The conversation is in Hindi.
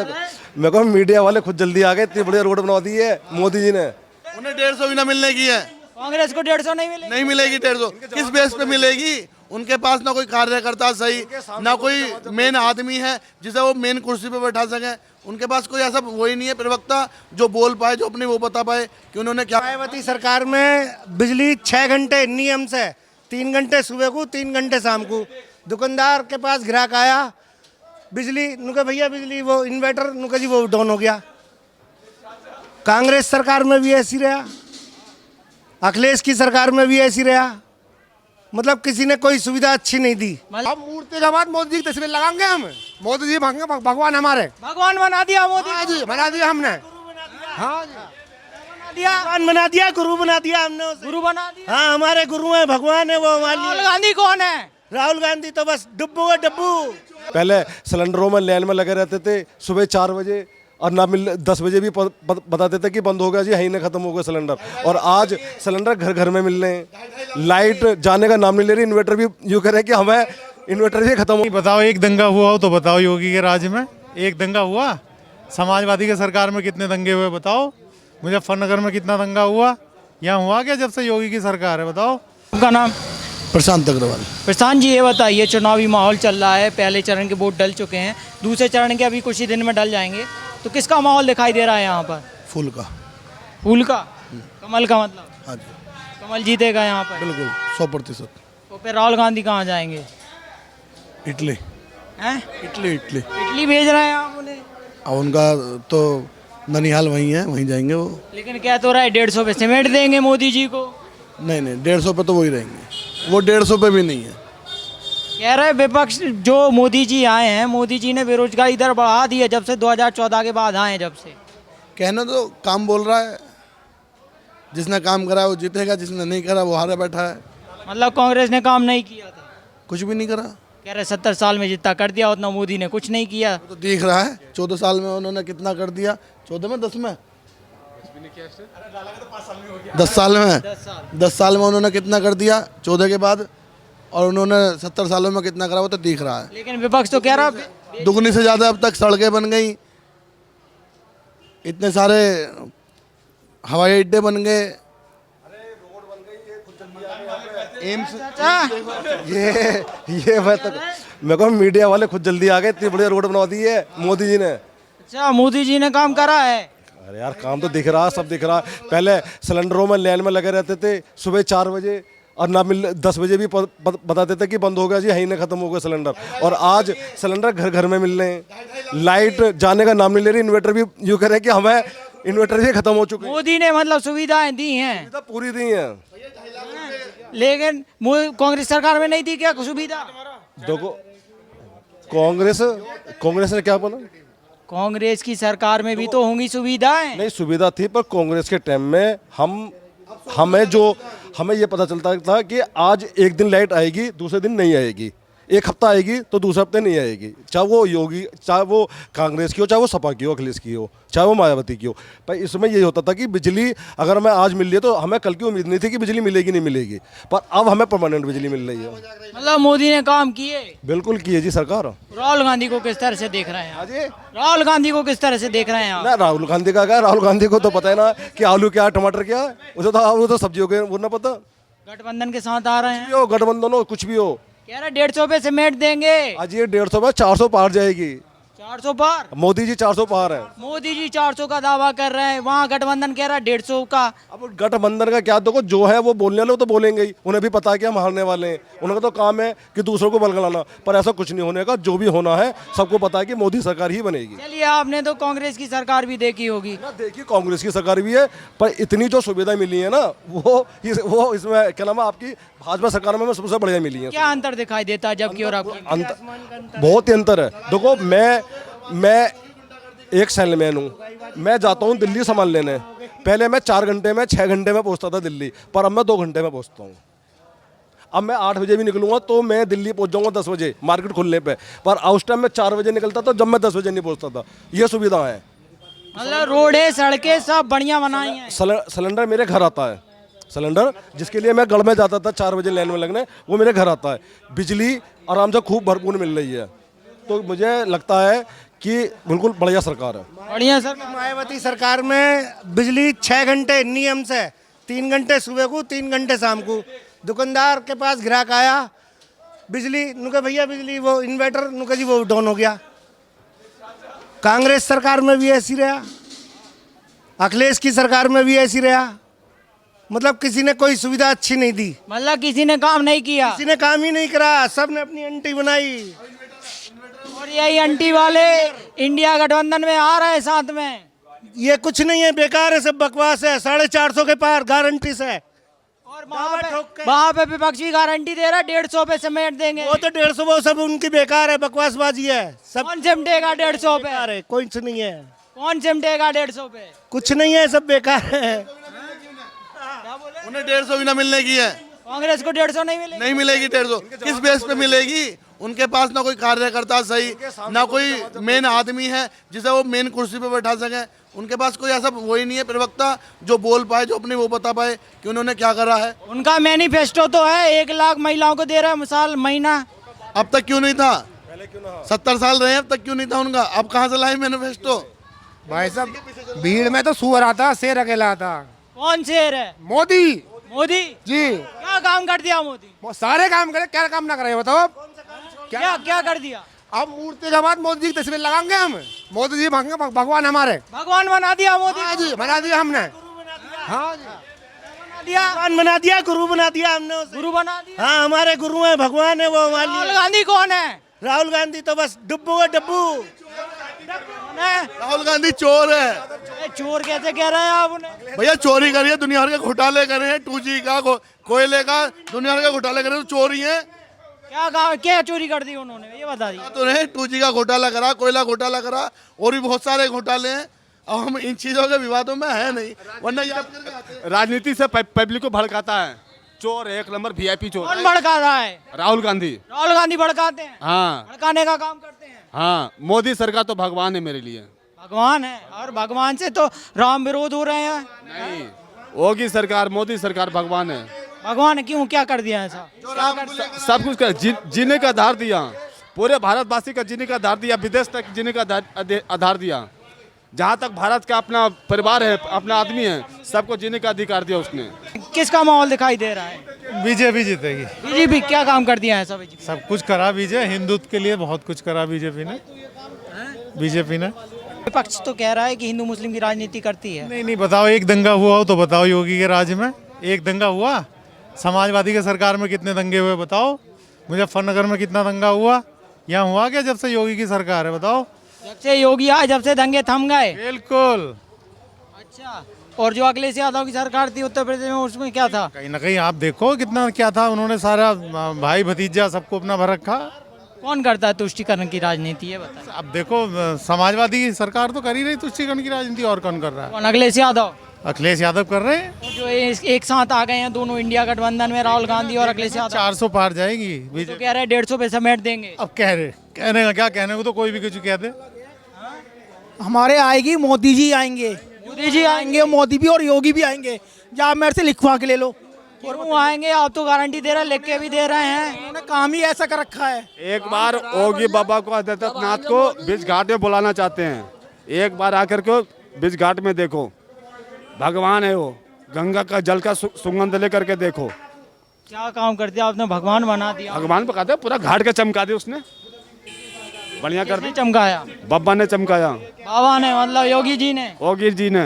मेरे को मीडिया वाले खुद जल्दी आ गए, इतनी बढ़िया रोड बना दी है मोदी जी ने। उन्हें 150 भी ना मिलने की है, कांग्रेस को 150 नहीं मिलेगी। नहीं मिलेगी 150। किस बेस पे मिलेगी? उनके पास ना कोई कार्यकर्ता सही, ना कोई मेन आदमी है जिसे वो मेन कुर्सी पे बैठा सके। उनके पास कोई ऐसा वही नहीं है प्रवक्ता जो बोल पाए, जो अपने वो बता पाए कि उन्होंने क्या। मायावती सरकार में बिजली 6 घंटे नियम से, 3 घंटे सुबह को 3 घंटे शाम को। दुकानदार के पास ग्राहक आया, बिजली नुके भैया बिजली वो इन्वर्टर नुके जी वो डाउन हो गया। कांग्रेस सरकार में भी ऐसी रहा, अखिलेश की सरकार में भी ऐसी रहा, मतलब किसी ने कोई सुविधा अच्छी नहीं दी। अब मूर्ति के बाद मोदी जी की तस्वीर लगाएंगे हम। मोदी जी भगवान हमारे, भगवान बना दिया मोदी। हाँ जी बना दिया हमने। हाँ जी भगवान बना दिया, गुरु बना दिया हमने उसे। गुरु बना दिया। हाँ हमारे गुरु है, भगवान है वो हमारे राहुल लिए। गांधी कौन है? राहुल गांधी तो बस डब्बू है डब्बू। पहले सिलेंडरों में लाइन में लगे रहते थे सुबह 4 बजे, और ना मिल 10 बजे भी बताते थे कि बंद हो गया जी, यहीं ने खत्म हो गया सिलेंडर। और आज सिलेंडर घर घर में मिल रहे हैं, लाइट जाने का नाम नहीं ले रही। इन्वर्टर भी यूँ कह रहे हैं कि हमें इन्वर्टर भी खत्म हो। बताओ, एक दंगा हुआ हो तो बताओ योगी के राज्य में एक दंगा हुआ? समाजवादी के सरकार में कितने दंगे हुए बताओ? मुजफ्फरनगर में कितना दंगा हुआ? यहाँ हुआ क्या जब से योगी की सरकार है? बताओ। आपका नाम? प्रशांत अग्रवाल। प्रशांत जी, ये बताइए, चुनावी माहौल चल रहा है, पहले चरण के वोट डल चुके हैं, दूसरे चरण के अभी कुछ ही दिन में डल जाएंगे, तो किसका माहौल दिखाई दे रहा है यहाँ पर? फूल का। फूल का? कमल का मतलब? हाँ जी कमल जीतेगा यहाँ पर? बिल्कुल 100%। तो फिर राहुल गांधी कहाँ जाएंगे? इटली हैं? Italy Italy. इटली भेज रहे हैं आप उन्हें? और उनका तो ननिहाल वहीं है, वहीं जाएंगे वो। लेकिन क्या तो रहा है 150 पे सीमेंट देंगे मोदी जी को। नहीं 150 पे तो वही रहेंगे, वो 150 पे भी नहीं है। कह रहे विपक्ष जो मोदी जी आए हैं, मोदी जी ने बेरोजगारी दर बढ़ा दी है जब से 2014 के बाद आए हैं, जब से। कहना तो काम बोल रहा है, जिसने काम करा वो जीतेगा, जिसने नहीं करा वो हारे बैठा है। मतलब कांग्रेस ने काम नहीं किया था? कुछ भी नहीं करा। कह रहे 70 साल में जितना कर दिया उतना मोदी ने कुछ नहीं किया। तो दिख रहा है 14 साल में उन्होंने कितना कर दिया। 14 में 10 में 10 साल में 10 साल में उन्होंने कितना कर दिया 14 के बाद, और उन्होंने 70 सालों में कितना करा वो तो दिख रहा है। लेकिन विपक्ष तो कह रहा दुगनी से ज़्यादा अब तक सड़कें बन गई, इतने सारे हवाई अड्डे बन गए, एम्स। ये मैं तो मेरे को मीडिया वाले खुद जल्दी आ गए, इतनी बढ़िया रोड बना दी है मोदी जी ने। अच्छा, मोदी जी ने काम करा है? अरे यार काम तो दिख रहा है, सब दिख रहा है। पहले सिलेंडरों में लाइन में लगे रहते थे सुबह 4 बजे, और ना मिल 10 बजे भी बताते थे कि बंद हो गया जी, यहीं ने खत्म हो गया सिलेंडर। और आज सिलेंडर घर घर में मिल रहे हैं, लाइट जाने का नाम नहीं ले रही। इन्वर्टर भी यूँ कह रहे हैं कि हमें इन्वर्टर भी खत्म हो चुके हैं। मोदी ने मतलब सुविधाएं दी हैं, सुविधा पूरी दी है। लेकिन कांग्रेस सरकार में नहीं दी क्या सुविधा? देखो कांग्रेस ने क्या बोला? कांग्रेस की सरकार में भी तो होंगी सुविधाएं। नहीं, सुविधा थी, पर कांग्रेस के टाइम में हमें ये पता चलता था कि आज एक दिन लाइट आएगी, दूसरे दिन नहीं आएगी, एक हफ्ता आएगी तो दूसरे हफ्ते नहीं आएगी। चाहे वो योगी, चाहे वो कांग्रेस की हो, चाहे वो सपा की हो, अखिलेश की हो, चाहे वो मायावती की हो। पर इसमें ये होता था कि बिजली अगर हमें आज मिल रही है तो हमें कल की उम्मीद नहीं थी कि बिजली मिलेगी नहीं मिलेगी, पर अब हमें परमानेंट बिजली मिल रही है। मतलब मोदी ने काम किए। बिल्कुल किए जी सरकार। राहुल गांधी को किस तरह से देख रहे हैं आप? राहुल गांधी को किस तरह से देख रहे हैं आप? ना राहुल गांधी का क्या, राहुल गांधी को तो पता है ना कि आलू क्या टमाटर क्या है, उसे तो सब्जियों के वो ना पता। गठबंधन के साथ आ रहे हैं? हो गठबंधन हो कुछ भी हो, कह रहे 150 पे सीमेंट देंगे। आज ये 150 में 400 पार जाएगी। 400 पार? मोदी जी 400 पार है। मोदी जी 400 का दावा कर रहे हैं, वहाँ गठबंधन कह रहा है 150 का। अब गठबंधन का क्या, देखो जो है वो बोलने वाले वो तो बोलेंगे ही, उन्हें भी पता है कि हम हारने वाले हैं, उनका तो काम है कि दूसरों को बलगलाना, पर ऐसा कुछ नहीं होने का। जो भी होना है सबको पता है कि मोदी सरकार ही बनेगी। चलिए, आपने तो कांग्रेस की सरकार भी देखी होगी। ना देखिए, कांग्रेस की सरकार भी है, पर इतनी जो सुविधा मिली है ना वो इसमें क्या नाम है आपकी भाजपा सरकार में सबसे बढ़िया मिली है। क्या अंतर दिखाई देता है जबकि और आपकी? बहुत ही अंतर है। देखो मैं एक सेलमैन हूँ, मैं जाता हूँ दिल्ली सामान लेने, पहले मैं 4 घंटे में 6 घंटे में पहुँचता था दिल्ली, पर अब मैं 2 घंटे में पहुँचता हूँ। अब मैं 8 बजे भी निकलूंगा तो मैं दिल्ली पहुँच जाऊँगा 10 बजे मार्केट खुलने पे, पर उस टाइम मैं 4 बजे निकलता था जब मैं 10 बजे नहीं पहुँचता था। ये सुविधा है। मतलब रोडें सड़कें सब बढ़िया बनाई हैं। सिलेंडर मेरे घर आता है, सिलेंडर जिसके लिए मैं गढ़ में जाता था 4 बजे लाइन में लगने, वो मेरे घर आता है। बिजली आराम से खूब भरपूर मिल रही है। तो मुझे लगता है कि बिल्कुल बढ़िया सरकार है। बढ़िया सर। मायावती सरकार में बिजली 6 घंटे नियम से, 3 घंटे सुबह को 3 घंटे शाम को। दुकानदार के पास ग्राहक आया, बिजली नुके भैया बिजली वो इन्वर्टर नुके जी वो डाउन हो गया। कांग्रेस सरकार में भी ऐसी रहा, अखिलेश की सरकार में भी ऐसी रहा। मतलब किसी ने कोई सुविधा अच्छी नहीं दी, मतलब किसी ने काम नहीं किया किसी ने काम ही नहीं करा, सब ने अपनी एंटी बनाई। और यही अंटी वाले इंडिया गठबंधन में आ रहे हैं साथ में। ये कुछ नहीं है, बेकार है, सब बकवास है। 450 के पार गारंटी से। और ठोक के। वहाँ पे विपक्ष भी गारंटी दे रहा है 150 पे समेट देंगे। वो तो 150 वो सब उनकी बेकार है, बकवासबाजी है सब। कौन सिमटेगा 150 पे? अरे कुछ नहीं है, कौन सिमटेगा 150 पे? कुछ नहीं है, सब बेकार है। उन्हें 150 भी ना मिलने की है, कांग्रेस को 150 नहीं मिलेगी। नहीं मिलेगी 150। किस बेस पे मिलेगी? उनके पास ना कोई कार्यकर्ता सही, ना कोई मेन आदमी है जिसे वो मेन कुर्सी पे बैठा सके। उनके पास कोई ऐसा वही नहीं है प्रवक्ता जो बोल पाए, जो अपने वो बता पाए कि उन्होंने क्या करा है। उनका मैनिफेस्टो तो है 1 लाख महिलाओं को दे रहा है मिसाल महीना। अब तक क्यों नहीं था? 70 साल रहे, अब तक क्यों नहीं था उनका? अब कहाँ से लाए मैनिफेस्टो? भाई साहब भीड़ में तो सुअर आता, शेर अकेला आता। कौन शेर है? मोदी मोदी जी क्या काम कर दिया मोदी? वो सारे काम करे, क्या काम ना करे बताओ अब। क्या क्या कर दिया? अब मूर्ति के बाद मोदी जी की तस्वीर लगाएंगे हम। मोदी जी भगवान हमारे। भगवान बना दिया मोदी हाँ को। जी बना दिया हमने। हाँ जी बना दिया, भगवान बना दिया, गुरु बना दिया हमने उसे। गुरु बना दिया। हाँ हमारे गुरु है, भगवान है वो हमारे राहुल लिए। गांधी कौन है? राहुल गांधी तो बस डब्बू है, डब्बू। कौन है? राहुल गांधी चोर है ए, चोर कैसे कह रहे हैं आप उन्हें? भैया। चोरी करिए, दुनिया भर के घोटाले करे हैं, 2G का कोयले का दुनिया भर के घोटाले करे, तो चोरी है क्या चोरी कर दी उन्होंने ये बता दी। तो नहीं। 2G का घोटाला करा, कोयला घोटाला करा, और भी बहुत सारे घोटाले हैं। अब हम इन चीजों के विवादों में है नहीं, वरना याद करके आते हैं। राजनीति से पब्लिक को भड़काता है। चोर है, 1 नंबर VIP चोर। कौन भड़का रहा है? राहुल गांधी। राहुल गांधी भड़काते हैं? हाँ भड़काने का काम करते हैं। हाँ, मोदी सरकार तो भगवान है मेरे लिए। भगवान है, और भगवान से तो राम विरोध हो रहे हैं। नहीं, योगी सरकार, मोदी सरकार भगवान है। भगवान है, क्यों क्या कर दिया ऐसा? सब कुछ कर, जीने का आधार दिया, पूरे भारतवासी का जीने का आधार दिया, विदेश तक जीने का आधार दिया। जहाँ तक भारत का अपना परिवार है, अपना आदमी है, सबको जीने का अधिकार दिया उसने। किसका माहौल दिखाई दे रहा है? बीजेपी जीतेगी। बीजेपी क्या काम कर दिया है सब? सब कुछ करा बीजेपी, हिंदुत्व के लिए बहुत कुछ करा बीजेपी ने। विपक्ष तो कह रहा है कि हिंदू मुस्लिम की राजनीति करती है। नहीं बताओ, एक दंगा हुआ हो तो बताओ योगी के राज में। एक दंगा हुआ? समाजवादी के सरकार में कितने दंगे हुए बताओ? मुजफ्फरनगर में कितना दंगा हुआ? यहाँ हुआ क्या जब से योगी की सरकार है? बताओ। जब से योगी आए जब से दंगे थम गए। बिल्कुल। अच्छा, और जो अखिलेश यादव की सरकार थी उत्तर प्रदेश में, उसमें क्या था? कहीं ना कहीं आप देखो कितना क्या था। उन्होंने सारा भाई भतीजा सबको अपना भर रखा। कौन करता है तुष्टिकरण की राजनीति ये बता? अब देखो, समाजवादी की सरकार तो कर ही रही तुष्टिकरण की राजनीति, और कौन कर रहा है? कौन? अखिलेश यादव। अखिलेश यादव कर रहे हैं। जो एक साथ आ गए हैं दोनों इंडिया गठबंधन में, राहुल गांधी और अखिलेश यादव। 400 पार जाएगी तो बीजेपी। कह रहे हैं 150 पे समेट देंगे। अब कहने का क्या, कहने को तो कोई भी कुछ कह दे। हमारे आएगी, मोदी जी आएंगे। मोदी जी आएंगे, मोदी भी और योगी भी आएंगे। या आप मेरे से लिखवा के ले लो। क्यों आएंगे? आप तो गारंटी दे रहे हैं, लिख के भी दे रहे हैं। उन्होंने काम ही ऐसा कर रखा है। एक बार योगी बाबा को, आदित्यनाथ को बीच घाट में बुलाना चाहते हैं। एक बार आकर के बीच घाट में देखो, भगवान है वो। गंगा का जल का सुगंध लेकर के देखो। क्या काम कर दिया आपने? भगवान बना दिया। भगवान पे कहते पूरा घाट के चमका दिया उसने, बढ़िया कर किसने दी। चमकाया? बाबा ने चमकाया, बाबा ने, मतलब योगी जी ने। योगी जी ने।